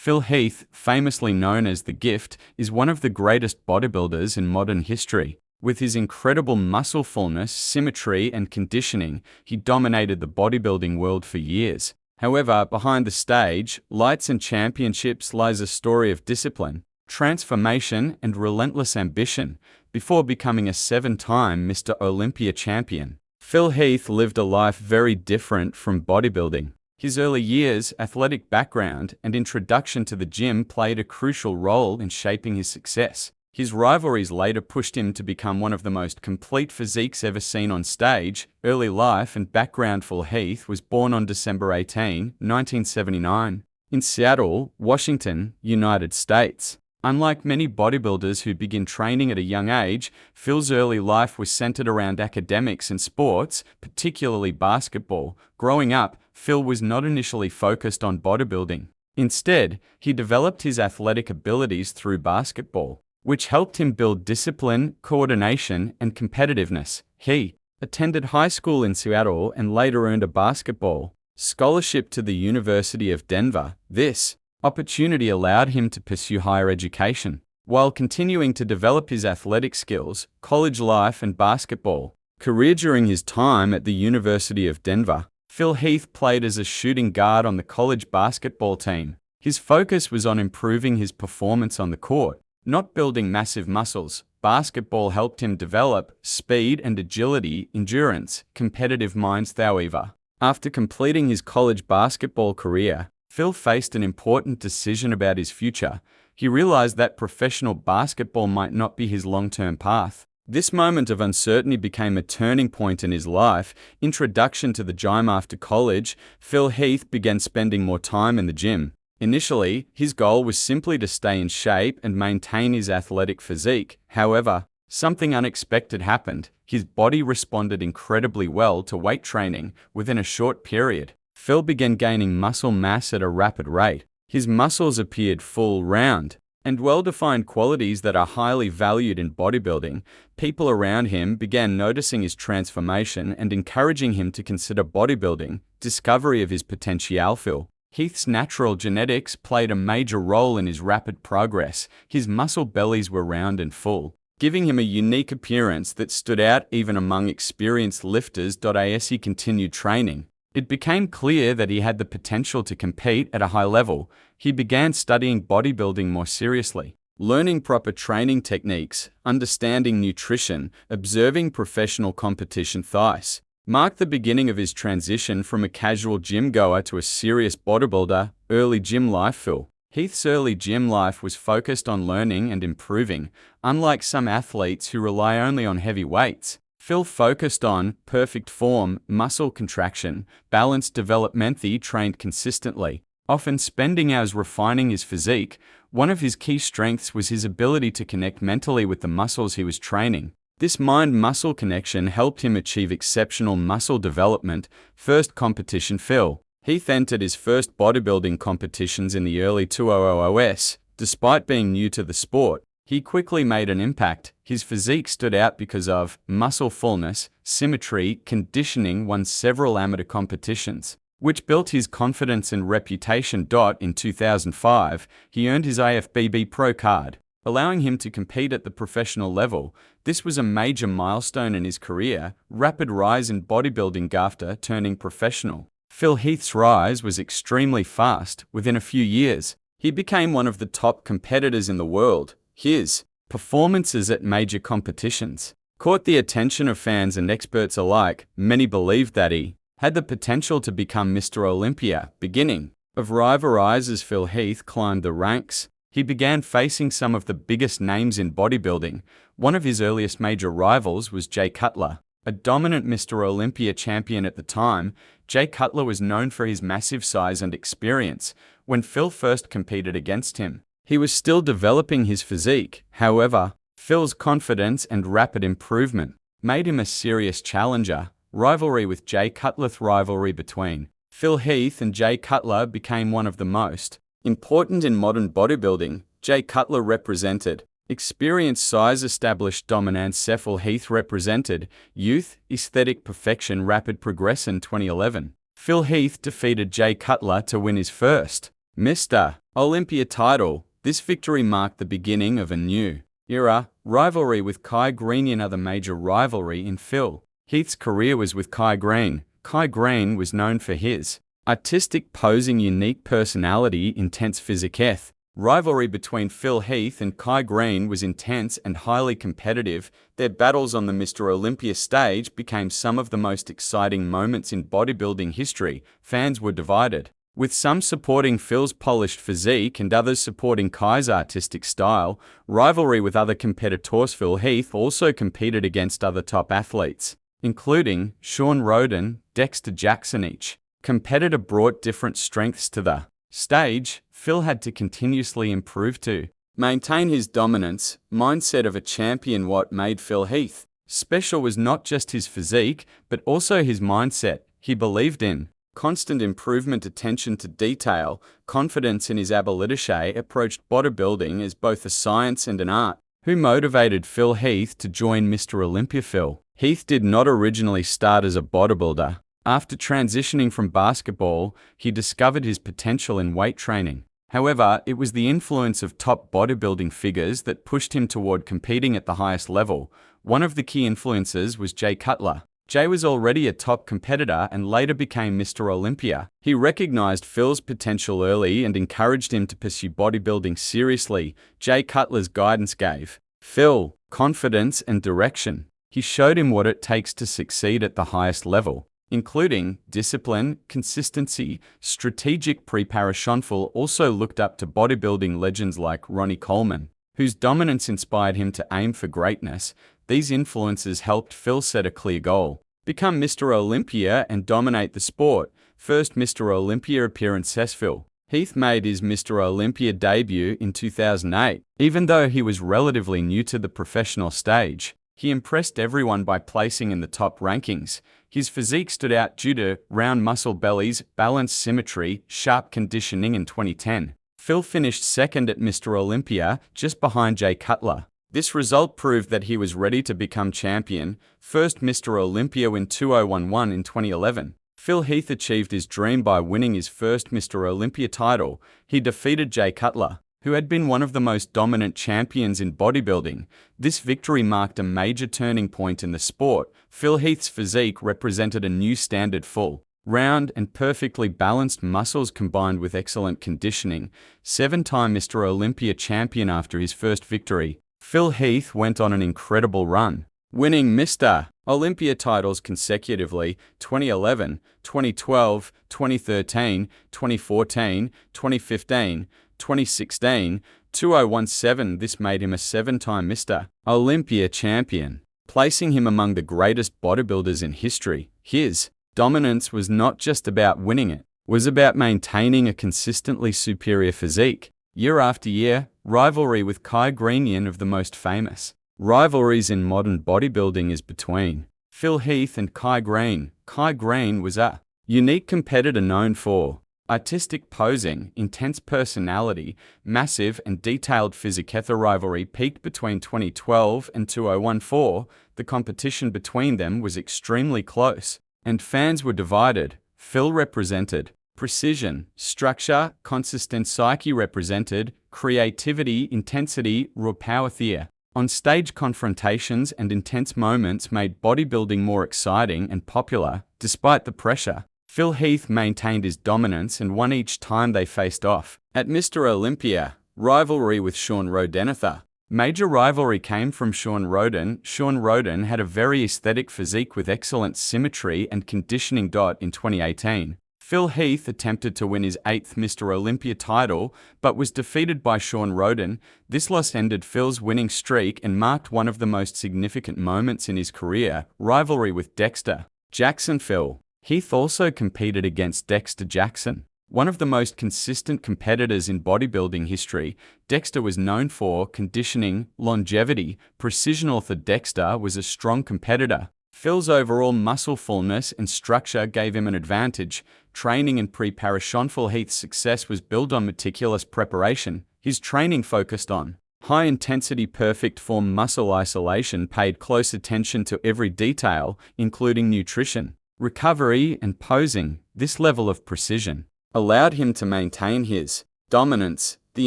Phil Heath, famously known as The Gift, is one of the greatest bodybuilders in modern history. With his incredible muscle fullness, symmetry, and conditioning, he dominated the bodybuilding world for years. However, behind the stage, lights and championships, lies a story of discipline, transformation, and relentless ambition. Before becoming a 7-time Mr. Olympia champion, Phil Heath lived a life very different from bodybuilding. His early years, athletic background, and introduction to the gym played a crucial role in shaping his success. His rivalries later pushed him to become one of the most complete physiques ever seen on stage. Early life and background. Phil Heath was born on December 18, 1979, in Seattle, Washington, United States. Unlike many bodybuilders who begin training at a young age, Phil's early life was centered around academics and sports, particularly basketball. Growing up, Phil was not initially focused on bodybuilding. Instead, he developed his athletic abilities through basketball, which helped him build discipline, coordination, and competitiveness. He attended high school in Seattle and later earned a basketball scholarship to the University of Denver. This opportunity allowed him to pursue higher education, while continuing to develop his athletic skills, college life, and basketball career. During his time at the University of Denver, Phil Heath played as a shooting guard on the college basketball team. His focus was on improving his performance on the court, not building massive muscles. Basketball helped him develop speed and agility, endurance, competitive minds. However, after completing his college basketball career, Phil faced an important decision about his future. He realized that professional basketball might not be his long-term path. This moment of uncertainty became a turning point in his life. Introduction to the gym. After college, Phil Heath began spending more time in the gym. Initially, his goal was simply to stay in shape and maintain his athletic physique. However, something unexpected happened. His body responded incredibly well to weight training. Within a short period, Phil began gaining muscle mass at a rapid rate. His muscles appeared full, round, and well-defined, qualities that are highly valued in bodybuilding. People around him began noticing his transformation and encouraging him to consider bodybuilding. Discovery of his potential. Phil Heath's natural genetics played a major role in his rapid progress. His muscle bellies were round and full, giving him a unique appearance that stood out even among experienced lifters. As he continued training, it became clear that he had the potential to compete at a high level. He began studying bodybuilding more seriously, learning proper training techniques, understanding nutrition, observing professional competition. This marked the beginning of his transition from a casual gym goer to a serious bodybuilder. Early gym life. Phil Heath's early gym life was focused on learning and improving. Unlike some athletes who rely only on heavy weights, Phil focused on perfect form, muscle contraction, balanced development. He trained consistently, often spending hours refining his physique. One of his key strengths was his ability to connect mentally with the muscles he was training. This mind-muscle connection helped him achieve exceptional muscle development. First competition. Phil Heath entered his first bodybuilding competitions in the early 2000s. Despite being new to the sport, he quickly made an impact. His physique stood out because of muscle fullness, symmetry, conditioning. Won several amateur competitions, which built his confidence and reputation. In 2005, he earned his IFBB Pro card, allowing him to compete at the professional level. This was a major milestone in his career. Rapid rise in bodybuilding. After turning professional, Phil Heath's rise was extremely fast. Within a few years, he became one of the top competitors in the world. His performances at major competitions caught the attention of fans and experts alike. Many believed that he had the potential to become Mr. Olympia. Beginning of rivalries. As Phil Heath climbed the ranks, he began facing some of the biggest names in bodybuilding. One of his earliest major rivals was Jay Cutler, a dominant Mr. Olympia champion at the time. Jay Cutler was known for his massive size and experience. When Phil first competed against him, he was still developing his physique. However, Phil's confidence and rapid improvement made him a serious challenger. Rivalry with Jay Cutler. The rivalry between Phil Heath and Jay Cutler became one of the most important in modern bodybuilding. Jay Cutler represented experience, size, established dominance. Phil Heath represented youth, aesthetic perfection, rapid progression. 2011, Phil Heath defeated Jay Cutler to win his first Mr. Olympia title. This victory marked the beginning of a new era. Rivalry with Kai Green. Another major rivalry in Phil Heath's career was with Kai Green. Kai Green was known for his artistic posing, unique personality, intense physique. Rivalry between Phil Heath and Kai Green was intense and highly competitive. Their battles on the Mr. Olympia stage became some of the most exciting moments in bodybuilding history. Fans were divided, with some supporting Phil's polished physique and others supporting Kai's artistic style. Rivalry with other competitors. Phil Heath also competed against other top athletes, including Shawn Rhoden, Dexter Jackson. Each competitor brought different strengths to the stage. Phil had to continuously improve to maintain his dominance mindset of a champion. What made Phil Heath special was not just his physique, but also his mindset. He believed in constant improvement, attention to detail, confidence in his ability. Approached bodybuilding as both a science and an art. Who motivated Phil Heath to join Mr. Olympia? Phil Heath did not originally start as a bodybuilder. After transitioning from basketball, he discovered his potential in weight training. However, it was the influence of top bodybuilding figures that pushed him toward competing at the highest level. One of the key influences was Jay Cutler. Jay was already a top competitor and later became Mr. Olympia. He recognized Phil's potential early and encouraged him to pursue bodybuilding seriously. Jay Cutler's guidance gave Phil confidence and direction. He showed him what it takes to succeed at the highest level, including discipline, consistency, strategic preparation. Phil also looked up to bodybuilding legends like Ronnie Coleman, whose dominance inspired him to aim for greatness. These influences helped Phil set a clear goal: become Mr. Olympia and dominate the sport. First Mr. Olympia appearance. Phil Heath made his Mr. Olympia debut in 2008. Even though he was relatively new to the professional stage, he impressed everyone by placing in the top rankings. His physique stood out due to round muscle bellies, balanced symmetry, sharp conditioning. In 2010, Phil finished second at Mr. Olympia, just behind Jay Cutler. This result proved that he was ready to become champion. First Mr. Olympia win 2011. In 2011, Phil Heath achieved his dream by winning his first Mr. Olympia title. He defeated Jay Cutler, who had been one of the most dominant champions in bodybuilding. This victory marked a major turning point in the sport. Phil Heath's physique represented a new standard: full, round, and perfectly balanced muscles combined with excellent conditioning. Seven-time Mr. Olympia champion. After his first victory, Phil Heath went on an incredible run, winning Mr. Olympia titles consecutively: 2011, 2012, 2013, 2014, 2015, 2016, 2017. This made him a seven-time Mr. Olympia champion, placing him among the greatest bodybuilders in history. His dominance was not just about winning, it was about maintaining a consistently superior physique. Year after year, rivalry with Kai Green. Of the most famous rivalries in modern bodybuilding is between Phil Heath and Kai Green. Kai Green was a unique competitor known for artistic posing, intense personality, massive and detailed physique. The rivalry peaked between 2012 and 2014. The competition between them was extremely close, and fans were divided. Phil represented precision, structure, consistency. Psyche represented creativity, intensity, raw power. Theater on-stage confrontations and intense moments made bodybuilding more exciting and popular. Despite the pressure, Phil Heath maintained his dominance and won each time they faced off. At Mr. Olympia, rivalry with Shawn Rhoden. Major rivalry came from Shawn Rhoden. Shawn Rhoden had a very aesthetic physique with excellent symmetry and conditioning. In 2018, Phil Heath attempted to win his 8th Mr. Olympia title, but was defeated by Shawn Rhoden. This loss ended Phil's winning streak and marked one of the most significant moments in his career. Rivalry with Dexter Jackson. Phil Heath also competed against Dexter Jackson, one of the most consistent competitors in bodybuilding history. Dexter was known for conditioning, longevity, precision. Dexter was a strong competitor. Phil's overall muscle fullness and structure gave him an advantage. Training and preparation. Phil Heath's success was built on meticulous preparation. His training focused on high-intensity, perfect form muscle isolation, paid close attention to every detail, including nutrition, recovery, and posing. This level of precision allowed him to maintain his Dominance, the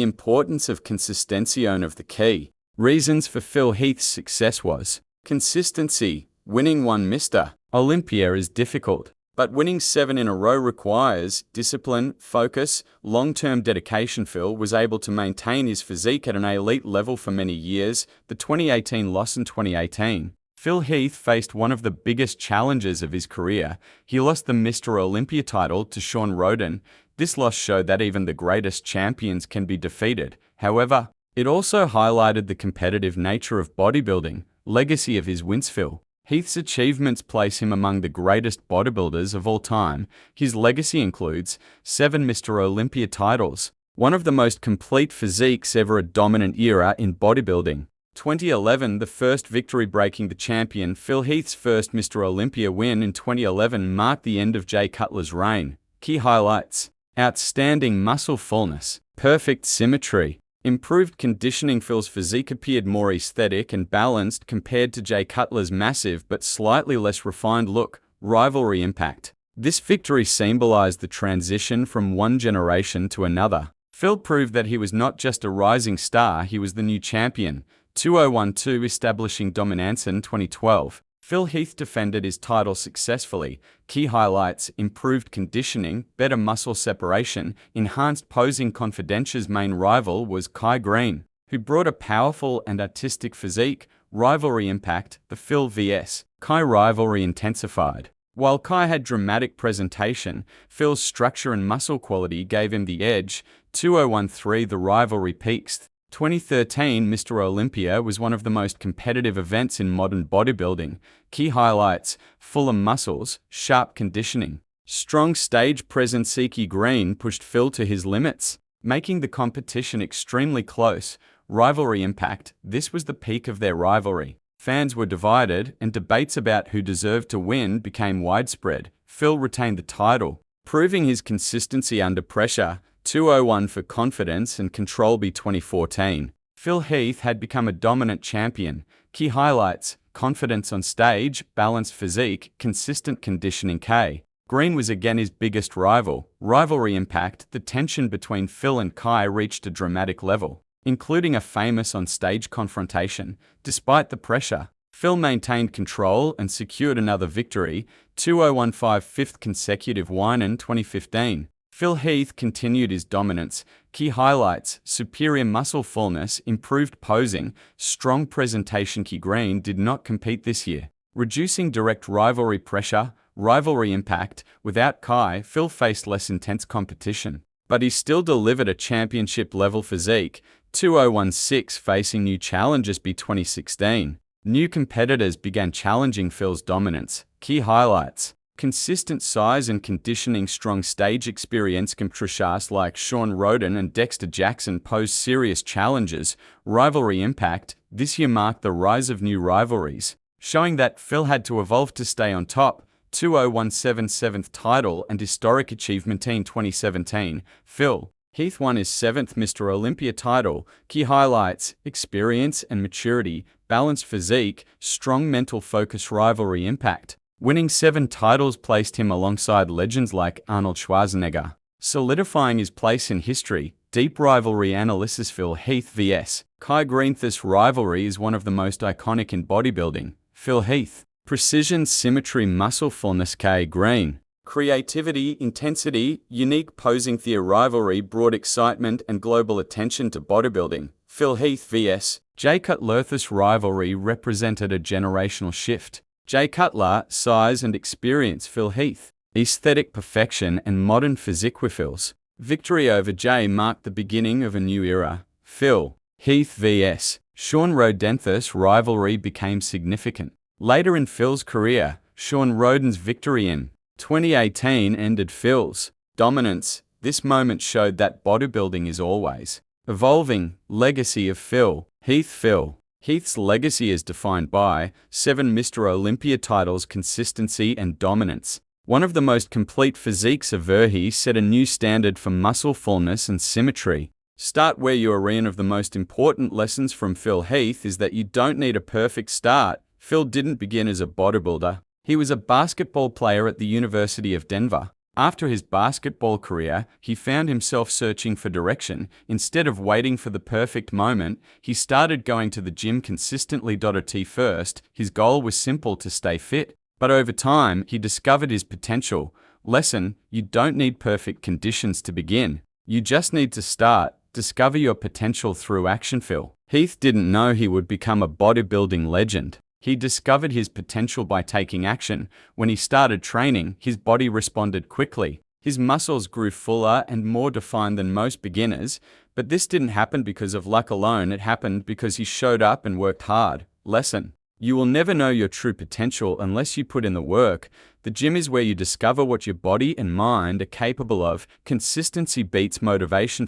importance of consistency of the key. Reasons for Phil Heath's success was consistency. Winning one Mr. Olympia is difficult, but winning 7 in a row requires discipline, focus, long-term dedication. Phil was able to maintain his physique at an elite level for many years. The 2018 loss in 2018. Phil Heath faced one of the biggest challenges of his career. He lost the Mr. Olympia title to Shawn Rhoden. This loss showed that even the greatest champions can be defeated. However, it also highlighted the competitive nature of bodybuilding. Legacy of his wins. Phil Heath's achievements place him among the greatest bodybuilders of all time. His legacy includes 7 Mr. Olympia titles, one of the most complete physiques ever, a dominant era in bodybuilding. 2011, the first victory breaking the champion. Phil Heath's first Mr. Olympia win in 2011 marked the end of Jay Cutler's reign. Key highlights: outstanding muscle fullness, perfect symmetry, improved conditioning. Phil's physique appeared more aesthetic and balanced compared to Jay Cutler's massive but slightly less refined look. Rivalry impact. This victory symbolized the transition from one generation to another. Phil proved that he was not just a rising star, he was the new champion. 2012, establishing dominance in 2012. Phil Heath defended his title successfully. Key highlights: improved conditioning, better muscle separation, enhanced posing. Confidential's main rival was Kai Green, who brought a powerful and artistic physique. Rivalry impact. The Phil vs. Kai rivalry intensified. While Kai had dramatic presentation, Phil's structure and muscle quality gave him the edge. 2013, the rivalry peaks. 2013, Mr. Olympia was one of the most competitive events in modern bodybuilding. Key highlights: fuller muscles, sharp conditioning, strong stage presence. Kai Green pushed Phil to his limits, making the competition extremely close. Rivalry impact. This was the peak of their rivalry. Fans were divided, and debates about who deserved to win became widespread. Phil retained the title, proving his consistency under pressure. 2001, for confidence and control. 2014. Phil Heath had become a dominant champion. Key highlights: confidence on stage, balanced physique, consistent conditioning. Kai Green was again his biggest rival. Rivalry impact. The tension between Phil and Kai reached a dramatic level, including a famous on-stage confrontation. Despite the pressure, Phil maintained control and secured another victory. 2015, fifth consecutive win in 2015. Phil Heath continued his dominance. Key highlights: superior muscle fullness, improved posing, strong presentation. Kai Green did not compete this year, reducing direct rivalry pressure. Rivalry impact. Without Kai, Phil faced less intense competition, but he still delivered a championship-level physique. 2016, facing new challenges. 2016, new competitors began challenging Phil's dominance. Key highlights: consistent size and conditioning, strong stage experience. Competitors like Shawn Rhoden and Dexter Jackson posed serious challenges. Rivalry impact. This year marked the rise of new rivalries, showing that Phil had to evolve to stay on top. 2017, seventh title and historic achievement. In 2017, Phil Heath won his 7th Mr. Olympia title. Key highlights: experience and maturity, balanced physique, strong mental focus. Rivalry impact. Winning 7 titles placed him alongside legends like Arnold Schwarzenegger, solidifying his place in history. Deep rivalry analysis. Phil Heath vs. Kai Green. This rivalry is one of the most iconic in bodybuilding. Phil Heath: precision, symmetry, muscle fullness. Kai Green: creativity, intensity, unique posing. The rivalry brought excitement and global attention to bodybuilding. Phil Heath vs. Jay Cutler. This rivalry represented a generational shift. Jay Cutler: size and experience. Phil Heath: aesthetic perfection and modern physique. With Phil's victory over Jay marked the beginning of a new era. Phil Heath vs. Shawn Rhoden. This rivalry became significant later in Phil's career. Shawn Rhoden's victory in 2018 ended Phil's dominance. This moment showed that bodybuilding is always evolving. Legacy of Phil Heath. Phil Heath's legacy is defined by 7 Mr. Olympia titles, consistency and dominance. One of the most complete physiques ever. He set a new standard for muscle fullness and symmetry. Start where you are. One of the most important lessons from Phil Heath is that you don't need a perfect start. Phil didn't begin as a bodybuilder. He was a basketball player at the University of Denver. After his basketball career, he found himself searching for direction. Instead of waiting for the perfect moment, he started going to the gym consistently. At first, his goal was simple: to stay fit. But over time, he discovered his potential. Lesson: you don't need perfect conditions to begin. You just need to start. Discover your potential through action. Heath didn't know he would become a bodybuilding legend. He discovered his potential by taking action. When he started training, his body responded quickly. His muscles grew fuller and more defined than most beginners, but this didn't happen because of luck alone. It happened because he showed up and worked hard. Lesson: you will never know your true potential unless you put in the work. The gym is where you discover what your body and mind are capable of. Consistency beats motivation.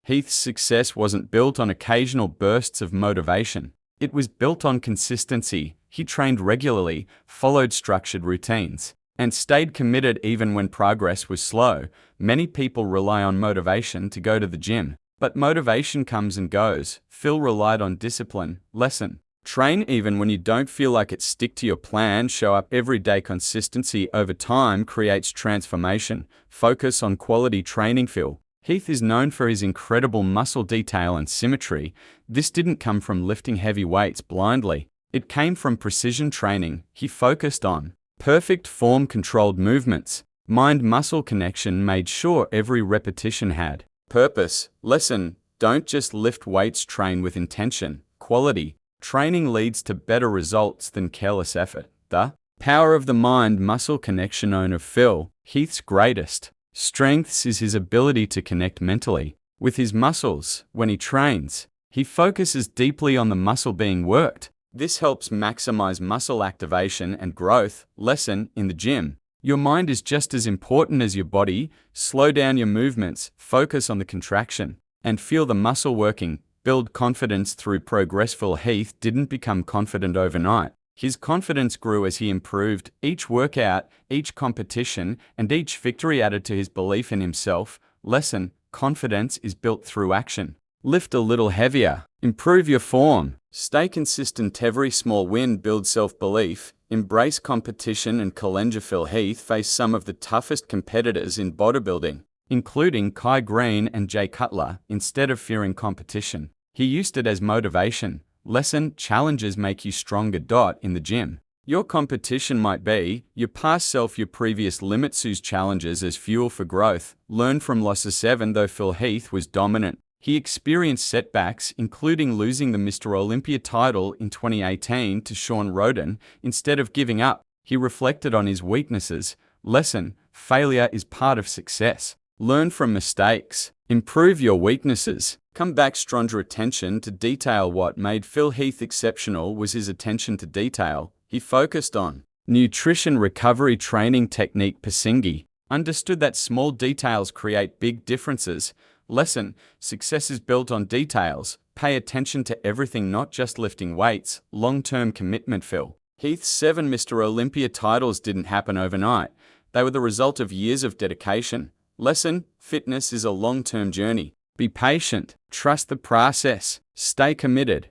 Heath's success wasn't built on occasional bursts of motivation. It was built on consistency. He trained regularly, followed structured routines, and stayed committed even when progress was slow. Many people rely on motivation to go to the gym, but motivation comes and goes. Phil relied on discipline. Lesson: train even when you don't feel like it. Stick to your plan. Show up every day. Consistency over time creates transformation. Focus on quality training. Heath is known for his incredible muscle detail and symmetry. This didn't come from lifting heavy weights blindly. It came from precision training. He focused on perfect form, controlled movements. Mind-muscle connection made sure every repetition had purpose. Lesson: don't just lift weights, train with intention. Quality training leads to better results than careless effort. The power of the mind-muscle connection. Owner Phil, Heath's greatest strengths is his ability to connect mentally with his muscles. When he trains, he focuses deeply on the muscle being worked. This helps maximize muscle activation and growth. Lesson: in the gym, your mind is just as important as your body. Slow down your movements, focus on the contraction, and feel the muscle working. Build confidence through progress. Phil Heath didn't become confident overnight. His confidence grew as he improved. Each workout, each competition, and each victory added to his belief in himself. Lesson: confidence is built through action. Lift a little heavier. Improve your form. Stay consistent. Every small win builds self-belief. Embrace competition and challenge. Phil Heath faced some of the toughest competitors in bodybuilding, including Kai Green and Jay Cutler. Instead of fearing competition, he used it as motivation. Lesson: challenges make you stronger. In the gym, your competition might be your past self, your previous limits. Use challenges as fuel for growth. Learn from losses. Though Phil Heath was dominant, he experienced setbacks, including losing the Mr. Olympia title in 2018 to Sean Roden. Instead of giving up, he reflected on his weaknesses. Lesson: failure is part of success. Learn from mistakes. Improve your weaknesses. Come back stronger. Attention to detail. What made Phil Heath exceptional was his attention to detail. He focused on nutrition, recovery, training technique. Pasengi understood that small details create big differences. Lesson: success is built on details. Pay attention to everything, not just lifting weights. Long-term commitment. Phil Heath's 7 Mr. Olympia titles didn't happen overnight. They were the result of years of dedication. Lesson: fitness is a long-term journey. Be patient. Trust the process. Stay committed.